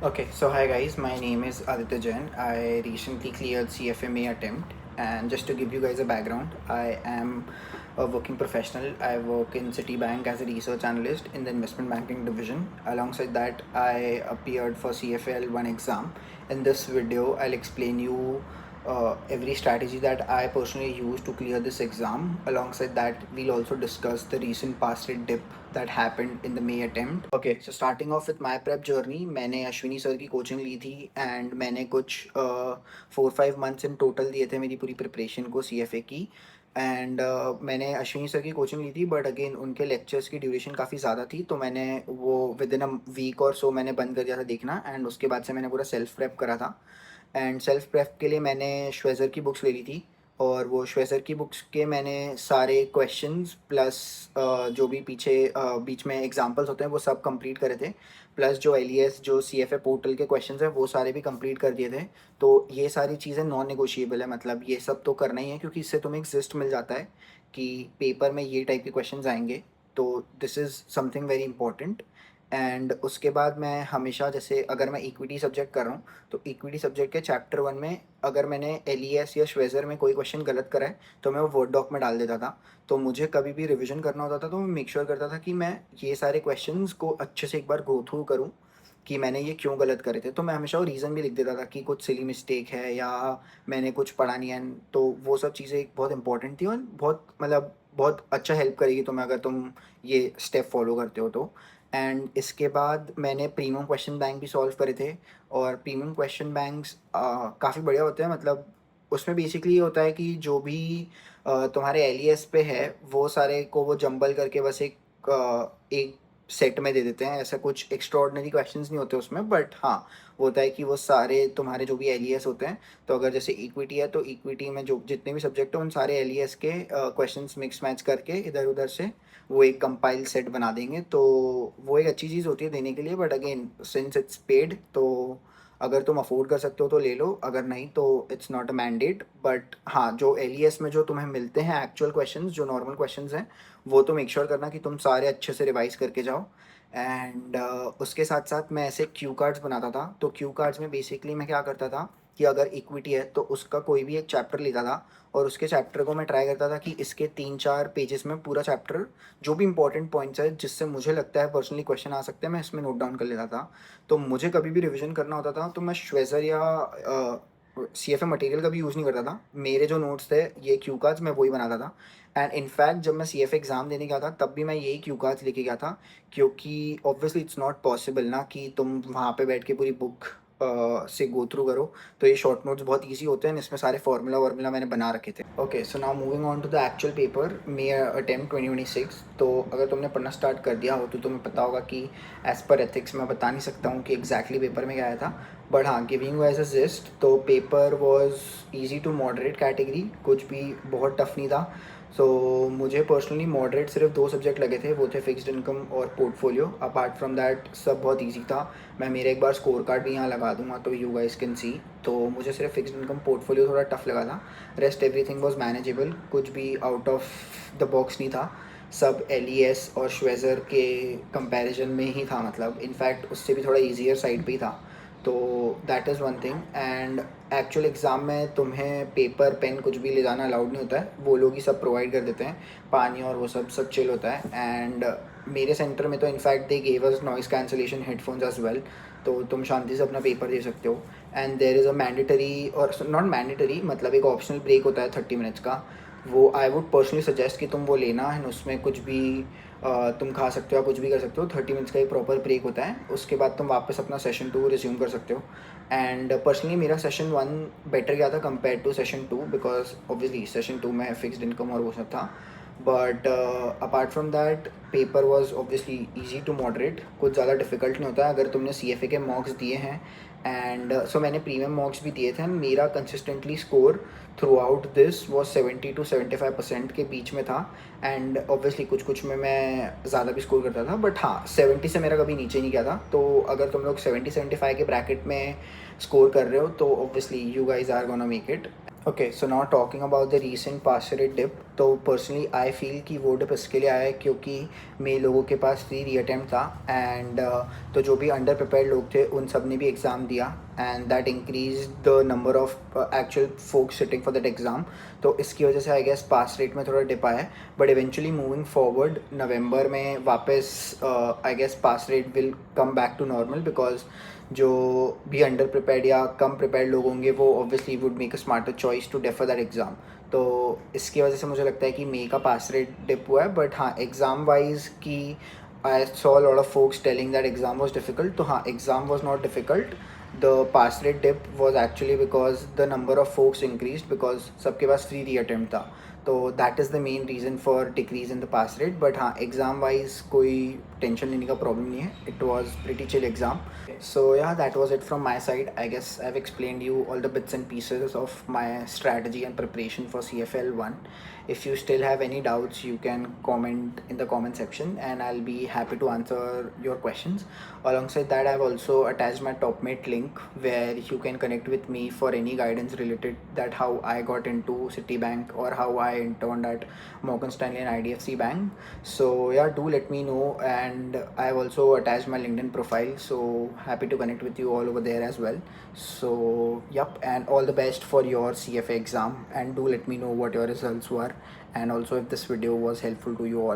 Okay, so hi guys, my name is Aditya Jain. I recently cleared CFMA attempt, and just to give you guys a background, I am a working professional. I work in Citibank as a research analyst in the investment banking division. Alongside that, I appeared for CFL1 exam. In this video, I'll explain you every strategy that I personally use to clear this exam. Alongside that, we'll also discuss the recent pass rate dip that happened in the May attempt. Okay, so starting off with my prep journey, मैंने Ashwini sir की coaching ली थी and मैंने कुछ 4-5 months in total दिए थे मेरी पूरी preparation को CFA की एंड मैंने अश्विनी सर की कोचिंग ली थी बट अगेन उनके लेक्चर्स की ड्यूरेशन काफ़ी ज़्यादा थी तो मैंने वो विद इन अ वीक और सो मैंने बंद कर दिया था देखना एंड उसके बाद से मैंने पूरा सेल्फ प्रेप करा था एंड सेल्फ प्रेप के लिए मैंने श्वेज़र की बुक्स ले ली थी और वो श्वेज़र की बुक्स के मैंने सारे क्वेश्चंस प्लस जो भी पीछे बीच में एग्जांपल्स होते हैं वो सब कंप्लीट करे थे प्लस जो LES जो CFA पोर्टल के क्वेश्चंस हैं वो सारे भी कंप्लीट कर दिए थे। तो ये सारी चीज़ें नॉन नेगोशिएबल है, मतलब ये सब तो करना ही है क्योंकि इससे तुम्हें एक जिस्ट मिल जाता है कि पेपर में ये टाइप के क्वेश्चंस आएंगे। तो this is something very important. And उसके बाद मैं हमेशा जैसे अगर मैं इक्विटी सब्जेक्ट कर रहा हूँ तो इक्विटी सब्जेक्ट के चैप्टर 1 में अगर मैंने LES या श्वेज़र में कोई क्वेश्चन गलत करा है तो मैं वो वर्ड डॉक में डाल देता था। तो मुझे कभी भी रिवीजन करना होता था तो मैं मेक श्योर करता था कि मैं ये सारे क्वेश्चंस को अच्छे से एक बार गो थ्रू करूँ कि मैंने ये क्यों गलत करे थे। तो मैं हमेशा वो रीज़न भी लिख देता था कि कुछ सिली मिस्टेक है या मैंने कुछ पढ़ा नहीं है। तो वो सब चीज़ें एक बहुत इंपॉर्टेंट थी और बहुत मतलब बहुत अच्छा हेल्प करेगी तुम्हें अगर तुम ये स्टेप फॉलो करते हो तो। एंड इसके बाद मैंने प्रीमियम क्वेश्चन बैंक भी सॉल्व करे थे और प्रीमियम क्वेश्चन बैंक्स काफ़ी बढ़िया होते हैं। मतलब उसमें बेसिकली ये होता है कि जो भी तुम्हारे LES पे है वो सारे को वो जंबल करके बस एक सेट में दे देते हैं। ऐसा कुछ एक्स्ट्रॉर्डनरी क्वेश्चंस नहीं होते उसमें, बट हाँ वो होता है कि वो सारे तुम्हारे जो भी LES होते हैं, तो अगर जैसे इक्विटी है तो इक्विटी में जो जितने भी सब्जेक्ट हैं उन सारे LES के क्वेश्चंस मिक्स मैच करके इधर उधर से वो एक कंपाइल सेट बना देंगे। तो वो एक अच्छी चीज़ होती है देने के लिए, but again since it's paid तो अगर तुम अफोर्ड कर सकते हो तो ले लो, अगर नहीं तो it's not a mandate. But हाँ जो LES में जो तुम्हें मिलते हैं एक्चुअल क्वेश्चंस जो नॉर्मल क्वेश्चंस हैं वो तो मेक श्योर करना कि तुम सारे अच्छे से रिवाइज करके जाओ। एंड उसके साथ साथ मैं ऐसे क्यू कार्ड्स बनाता था। तो क्यू कार्ड्स में बेसिकली मैं क्या करता था कि अगर इक्विटी है तो उसका कोई भी एक चैप्टर लेता था और उसके चैप्टर को मैं ट्राई करता था कि इसके 3-4 पेजेस में पूरा चैप्टर जो भी इंपॉर्टेंट पॉइंट्स है जिससे मुझे लगता है पर्सनली क्वेश्चन आ सकते हैं मैं इसमें नोट डाउन कर लेता था। तो मुझे कभी भी रिवीजन करना होता था तो मैं श्वेज़र या CFA मटेरियल का भी यूज़ नहीं करता था। मेरे जो नोट्स थे ये क्यू कार्ड्स मैं वही बनाता था। एंड इनफैक्ट जब मैं CFA एग्ज़ाम देने गया था तब भी मैं यही क्यू कार्ड्स लेके गया था क्योंकि ऑब्वियसली इट्स नॉट पॉसिबल ना कि तुम वहाँ पे बैठ के पूरी बुक से गो थ्रू करो। तो ये शॉर्ट नोट्स बहुत ईजी होते हैं, इसमें सारे फार्मूला मैंने बना रखे थे। Okay, so now moving on to the actual paper मे अटेम्प्ट 2026। तो अगर तुमने पढ़ना स्टार्ट कर दिया हो तो तुम्हें पता होगा कि एज़ पर एथिक्स मैं बता नहीं सकता हूँ कि एग्जैक्टली पेपर में क्या आया था, बट हाँ giving you as a gist तो paper was easy to moderate category, कुछ भी बहुत टफ नहीं था। सो मुझे पर्सनली मॉडरेट सिर्फ 2 सब्जेक्ट लगे थे, वो थे फिक्स्ड इनकम और पोर्टफोलियो। अपार्ट फ्रॉम दैट सब बहुत ईजी था। मैं मेरे एक बार स्कोर कार्ड भी यहाँ लगा दूंगा तो यू गाइस कैन सी। तो मुझे सिर्फ फिक्स्ड इनकम पोर्टफोलियो थोड़ा टफ लगा था, रेस्ट एवरीथिंग वाज मैनेजेबल, कुछ भी आउट ऑफ द बॉक्स नहीं था। सब LES और श्वेज़र के कंपैरिजन में ही था, मतलब इनफैक्ट उससे भी थोड़ा ईजियर साइड पे ही था। तो that is one thing. And actual exam में तुम्हें पेपर पेन कुछ भी ले जाना अलाउड नहीं होता है, वो लोग ही सब प्रोवाइड कर देते हैं, पानी और वो सब चिल होता है। एंड मेरे सेंटर में तो in fact they gave us noise cancellation headphones as well, तो तुम शांति से अपना पेपर दे सकते हो। And there is a mandatory और नॉट मैंडेटरी, मतलब एक ऑप्शनल ब्रेक होता है 30 मिनट्स का, वो आई वुड पर्सनली सजेस्ट कि तुम वो लेना एंड उसमें कुछ भी तुम खा सकते हो, कुछ भी कर सकते हो। 30 मिनट्स का एक प्रॉपर ब्रेक होता है, उसके बाद तुम वापस अपना सेशन 2 रिज्यूम कर सकते हो। एंड पर्सनली मेरा सेशन 1 बेटर गया था compare to session 2 because obviously session 2 में फिक्स्ड इनकम और वो सब था। But apart from that paper was obviously easy to moderate, कुछ ज़्यादा डिफिकल्ट नहीं होता है अगर तुमने CFA के मॉक्स दिए हैं। एंड सो मैंने प्रीमियम मॉक्स भी दिए थे, मेरा consistently score through out this was 70 to 75% के बीच में था। एंड ऑब्वियसली कुछ कुछ में मैं ज़्यादा भी स्कोर करता था, बट हाँ 70 से मेरा कभी नीचे नहीं गया था। तो अगर तुम लोग 70-75 के ब्रैकेट में स्कोर कर रहे हो तो obviously you guys are gonna make it. Okay, so now talking about the recent pass rate dip. तो पर्सनली आई फील कि वो डिप इसके लिए आया है क्योंकि मेरे लोगों के पास फ्री री अटैम्प्ट था एंड तो जो भी अंडर प्रिपेयर्ड लोग थे उन सब ने भी एग्ज़ाम दिया and that increase the number of actual folks sitting for that exam. तो इसकी वजह से आई गेस पास रेट में थोड़ा डिप आया है. बट इवेंचुअली मूविंग फॉरवर्ड नवंबर में वापस I guess pass rate will come back to normal because जो भी अंडर प्रिपेयर्ड या कम प्रिपेयर्ड लोग होंगे वो obviously would make a smarter choice to defer that exam. तो इसकी वजह से मुझे लगता है कि मे का पास रेट डिप हुआ है. बट हाँ, एग्ज़ाम वाइज की I saw lot of folks telling that exam was difficult. तो हाँ, exam was not difficult. The pass rate dip was actually because the number of folks increase because सबके पास free reattempt था. तो that is the main reason for decrease in the pass rate. But हाँ, exam wise कोई tension लेने का problem नहीं है. It was pretty chill exam. So yeah, that was it from my side. I guess I've explained you all the bits and pieces of my strategy and preparation for CFL 1. If you still have any doubts, you can comment in the comment section and I'll be happy to answer your questions. Alongside that, I've also attached my Topmate link where you can connect with me for any guidance related that how I got into Citibank or how I interned at Morgan Stanley and IDFC Bank. So yeah, do let me know. And I've also attached my LinkedIn profile, so happy to connect with you all over there as well. So yep, and all the best for your CFA exam, and do let me know what your results were, and also if this video was helpful to you all.